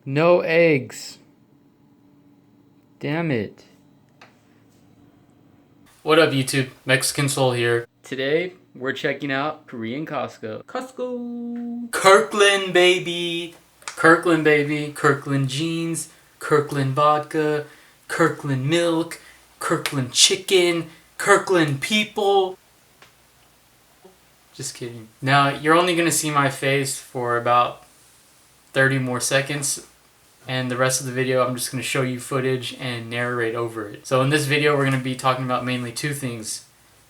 No eggs. Damn it. What up, YouTube? Mexican Soul here. Today, we're checking out Korean Costco. Costco! Kirkland, baby! Kirkland, baby. Kirkland jeans. Kirkland vodka. Kirkland milk. Kirkland chicken. Kirkland people. Just kidding. Now, you're only going to see my face for about 30 more seconds. And the rest of the video, I'm just going to show you footage and narrate over it. So in this video, we're going to be talking about mainly two things.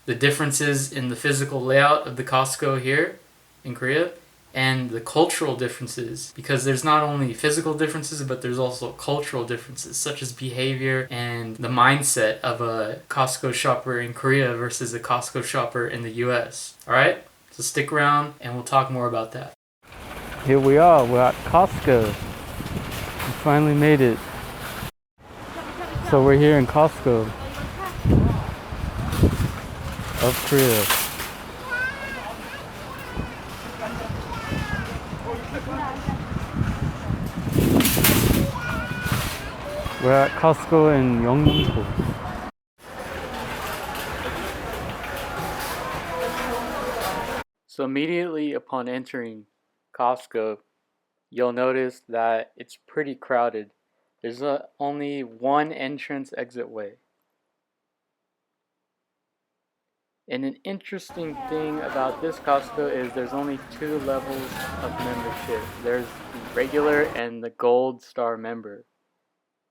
The differences in the physical layout of the Costco here in Korea, and the cultural differences, because there's not only physical differences, but there's also cultural differences, such as behavior and the mindset of a Costco shopper in Korea versus a Costco shopper in the US. Alright? So stick around and we'll talk more about that. Here we are, we're at Costco. We finally made it. So we're here in Costco of Korea. We're at Costco in Yeongnyang-do. So immediately upon entering Costco, you'll notice that it's pretty crowded. There's only one entrance exit way. And an interesting thing about this Costco is there's only two levels of membership. There's the regular and the gold star member.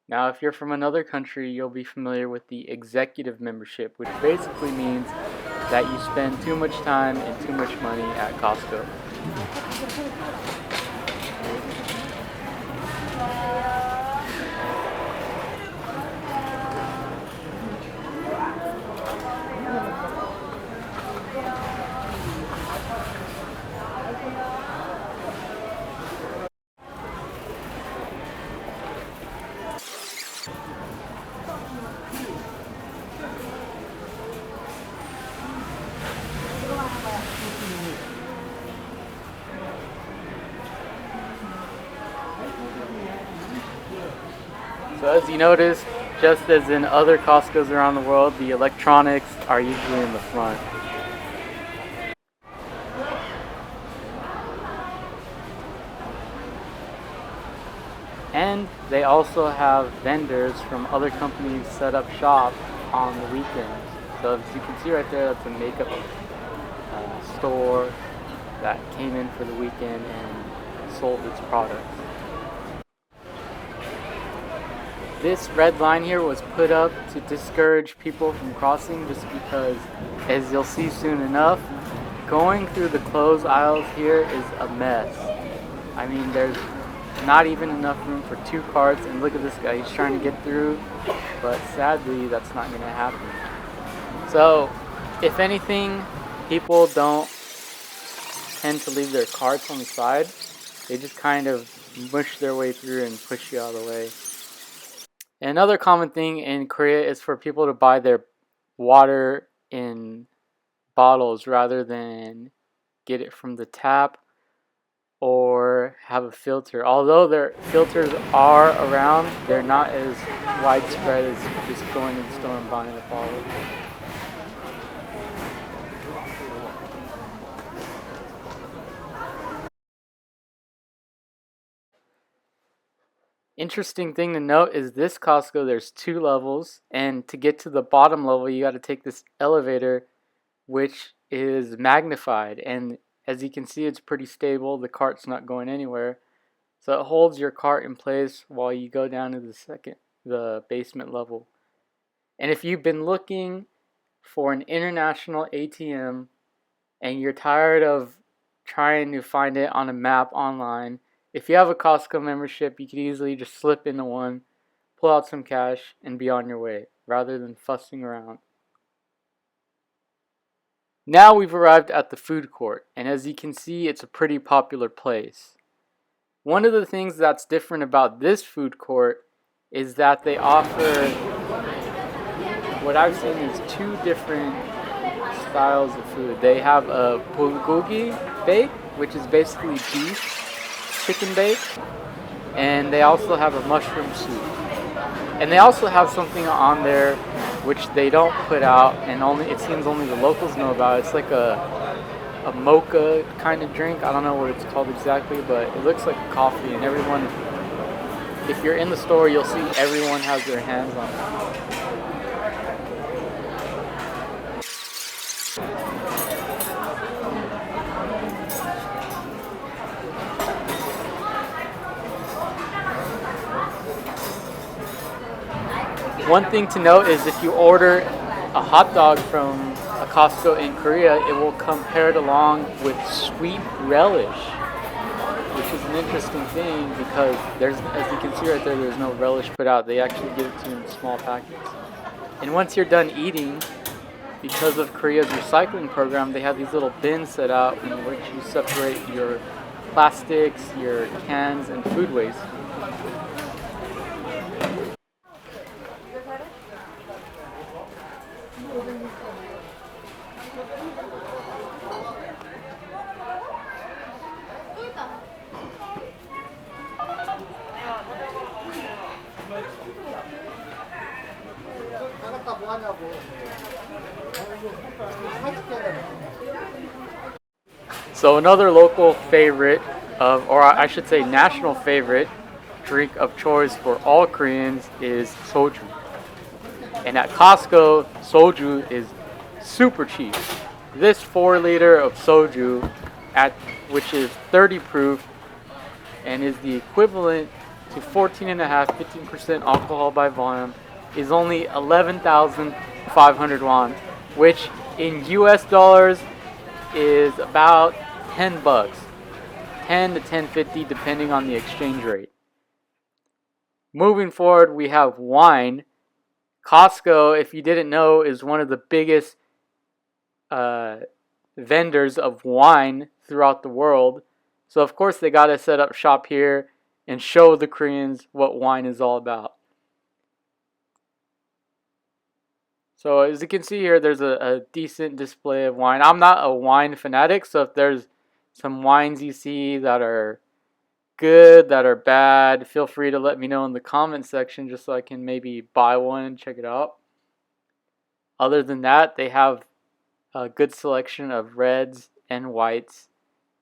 Now, if you're from another country, you'll be familiar with the executive membership, which basically means that you spend too much time and too much money at Costco. So as you notice, just as in other Costco's around the world, the electronics are usually in the front. And they also have vendors from other companies set up shop on the weekends. So as you can see right there, that's a makeup store that came in for the weekend and sold its products. This red line here was put up to discourage people from crossing, just because, as you'll see soon enough, going through the clothes aisles here is a mess. I mean, there's not even enough room for two carts, and look at this guy, he's trying to get through, but sadly that's not going to happen. So, if anything, people don't tend to leave their carts on the side. They just kind of mush their way through and push you out of the way. Another common thing in Korea is for people to buy their water in bottles rather than get it from the tap or have a filter. Although their filters are around, they're not as widespread as just going to the store and buying a bottle. Interesting thing to note is this Costco, there's two levels, and to get to the bottom level you got to take this elevator, which is magnified, and as you can see it's pretty stable. The cart's not going anywhere, so it holds your cart in place while you go down to the basement level. And if you've been looking for an international ATM and you're tired of trying to find it on a map online, if you have a Costco membership, you could easily just slip into one, pull out some cash, and be on your way, rather than fussing around. Now we've arrived at the food court, and as you can see, it's a pretty popular place. One of the things that's different about this food court is that they offer, what I've seen is two different styles of food. They have a bulgogi bake, which is basically beef chicken bake, and they also have a mushroom soup. And they also have something on there which they don't put out, and only it seems only the locals know about. It's like a mocha kind of drink. I don't know what it's called exactly, but it looks like coffee, and everyone, if you're in the store, you'll see everyone has their hands on it. One thing to note is if you order a hot dog from a Costco in Korea, it will come paired along with sweet relish, which is an interesting thing because there's, as you can see right there, there's no relish put out. They actually give it to you in small packets. And once you're done eating, because of Korea's recycling program, they have these little bins set out in which you separate your plastics, your cans, and food waste. So another local favorite of, or I should say national favorite drink of choice for all Koreans is soju. And at Costco, soju is super cheap. This 4-liter of soju, which is 30 proof and is the equivalent to 15% alcohol by volume, is only 11,500 won, which in US dollars is about 10 bucks, 10 to 10.50 depending on the exchange rate. Moving forward, we have wine. Costco, if you didn't know, is one of the biggest vendors of wine throughout the world. So of course they got to set up shop here and show the Koreans what wine is all about. So as you can see here, there's a decent display of wine. I'm not a wine fanatic, so if there's some wines you see that are good, that are bad, feel free to let me know in the comment section just so I can maybe buy one and check it out. Other than that, they have a good selection of reds and whites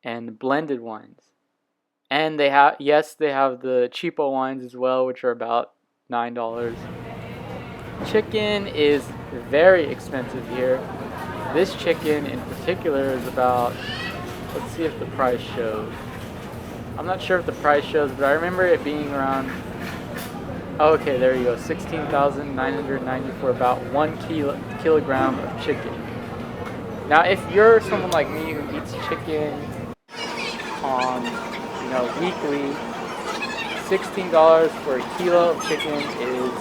and blended wines. And they have, yes, they have the cheapo wines as well, which are about $9. Chicken is very expensive here. This chicken in particular is about, let's see if the price shows. I'm not sure if the price shows, but I remember it being around, oh, okay, there you go, 16,990 for about 1 kilogram of chicken. Now, if you're someone like me who eats chicken on, weekly, $16 for a kilo of chicken is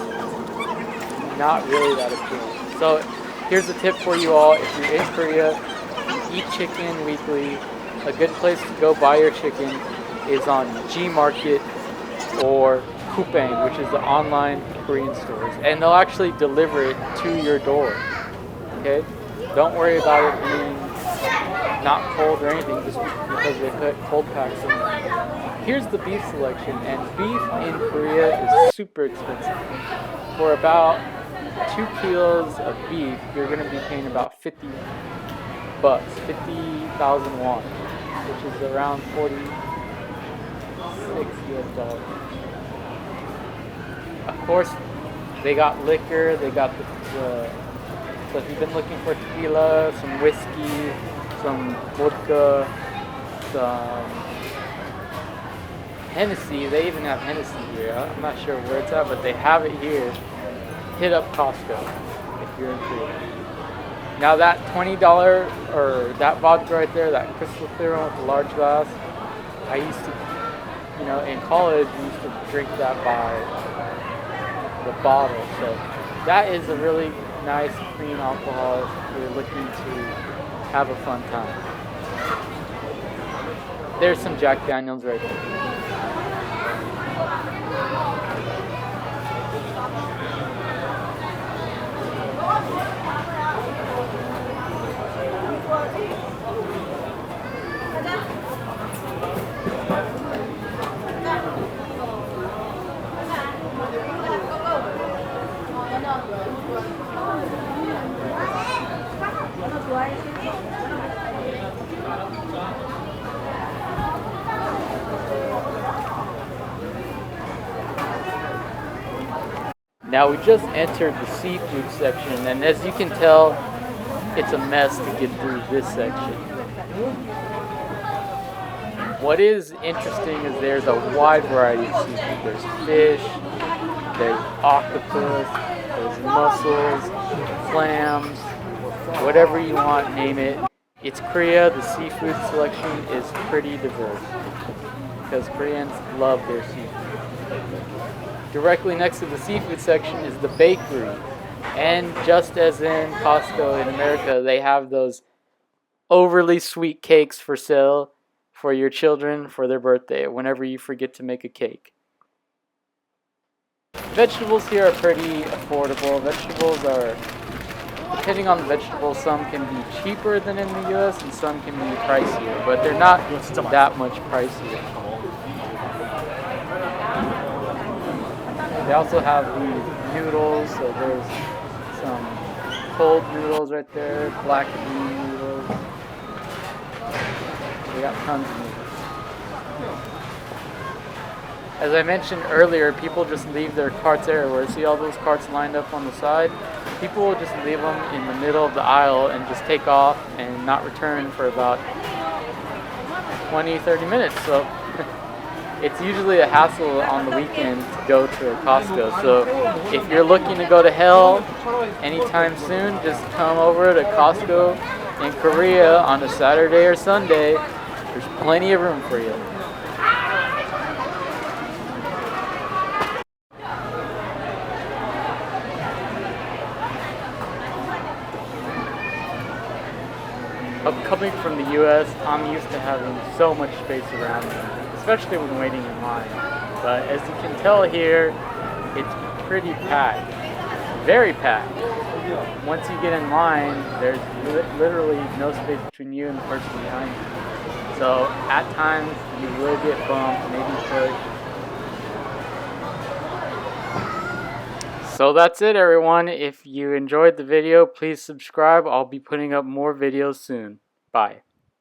not really that appealing. So here's a tip for you all. If you're in Korea, you eat chicken weekly, a good place to go buy your chicken is on G Market or Coupang, which is the online Korean stores, and they'll actually deliver it to your door. Okay, don't worry about it being not cold or anything, just because they put cold packs in there. Here's the beef selection, and beef in Korea is super expensive. For about 2 kilos of beef, you're going to be paying about 50 bucks, 50,000 won, which is around 46 US dollars. Of course, they got liquor, they got so if you've been looking for tequila, some whiskey, some vodka, some Hennessy, they even have Hennessy here. I'm not sure where it's at, but they have it here. Hit up Costco if you're in Korea. Now that $20 or that vodka right there, that crystal clear one with the large glass, I used to, in college, we used to drink that by the bottle. So that is a really nice, clean alcohol if you're looking to have a fun time. There's some Jack Daniels right there. Now we just entered the seafood section, and as you can tell, it's a mess to get through this section. What is interesting is there's a wide variety of seafood. There's fish, there's octopus, there's mussels, clams, whatever you want, name it. It's Korea. The seafood selection is pretty diverse because Koreans love their seafood. Directly next to the seafood section is the bakery. And just as in Costco in America, they have those overly sweet cakes for sale for your children for their birthday whenever you forget to make a cake. Vegetables here are pretty affordable. Vegetables are, depending on the vegetable, some can be cheaper than in the US and some can be pricier, but they're not that much pricier. They also have these noodles, so there's some cold noodles right there, black bean noodles. We got tons of noodles. As I mentioned earlier, people just leave their carts everywhere. See all those carts lined up on the side? People will just leave them in the middle of the aisle and just take off and not return for about 20-30 minutes. So it's usually a hassle on the weekend to go to a Costco. So if you're looking to go to hell anytime soon, just come over to Costco in Korea on a Saturday or Sunday. There's plenty of room for you. Coming from the US, I'm used to having so much space around me, especially when waiting in line. But as you can tell here, it's pretty packed. Very packed. Once you get in line, there's literally no space between you and the person behind you. So at times, you will get bumped, maybe pushed. So that's it, everyone. If you enjoyed the video, please subscribe. I'll be putting up more videos soon. Bye.